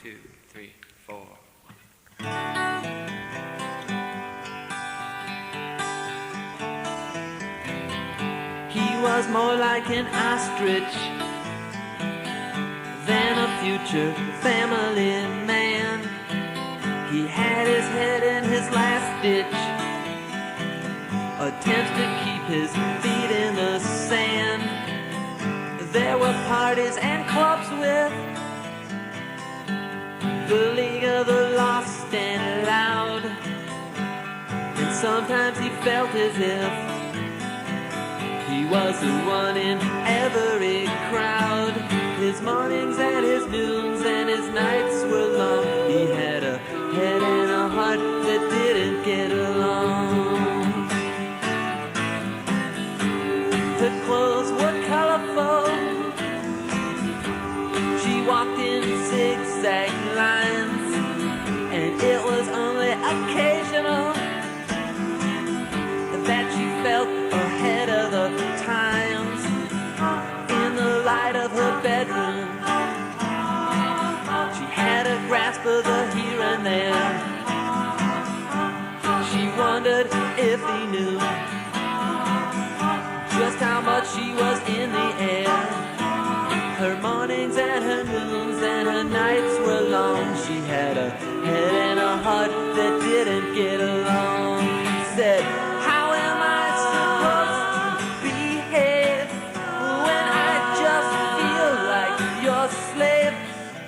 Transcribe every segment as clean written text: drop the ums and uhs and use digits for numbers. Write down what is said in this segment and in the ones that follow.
2, 3, 4. He was more like an ostrich than a future family man. He had his head in his last ditch, attempts to keep his feet in the sand. There were parties and clubs with the League of the Lost and Loud, and sometimes he felt as if he was the one in every crowd. His mornings and his noons and his nights were long. He had a head and a heart that didn't get along. Her clothes were colorful. She walked in zigzag lines, and it was only occasional that she felt ahead of the times. In the light of her bedroom, she had a grasp of the here and there. She wondered if he knew just how much she was in the air. Her mornings and her noons and her nights were long. She had a head and a heart that didn't get along. He said, how am I supposed to behave when I just feel like your slave?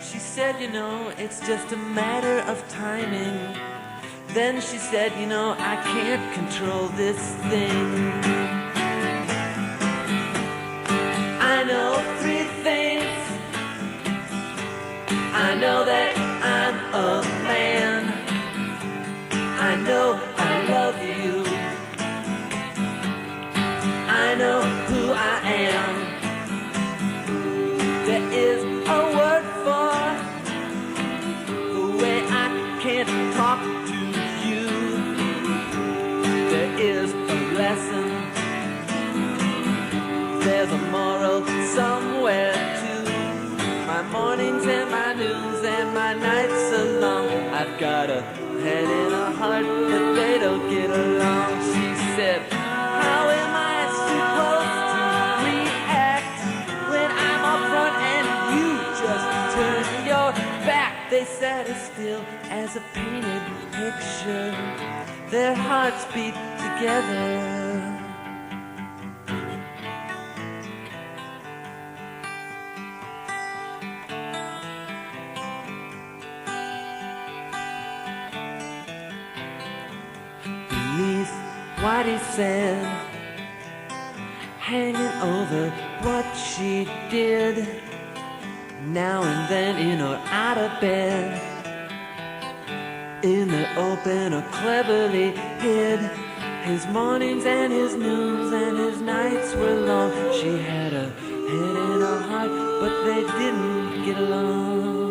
She said, you know, it's just a matter of timing. Then she said, you know, I can't control this thing. I know 3 things. I know that I'm a man. I know I love you. I know who I am. There is a word for the way I can't talk to you. There is a lesson. There's a moral somewhere too. My mornings and my noons and my nights are long. I've got a head and a heart, but they don't get along. She said, how am I supposed to react when I'm up front and you just turn your back? They sat as still as a painted picture. Their hearts beat together. What he said, hanging over what she did, now and then in or out of bed, in the open or cleverly hid. His mornings and his noons and his nights were long. She had a head and a heart, but they didn't get along.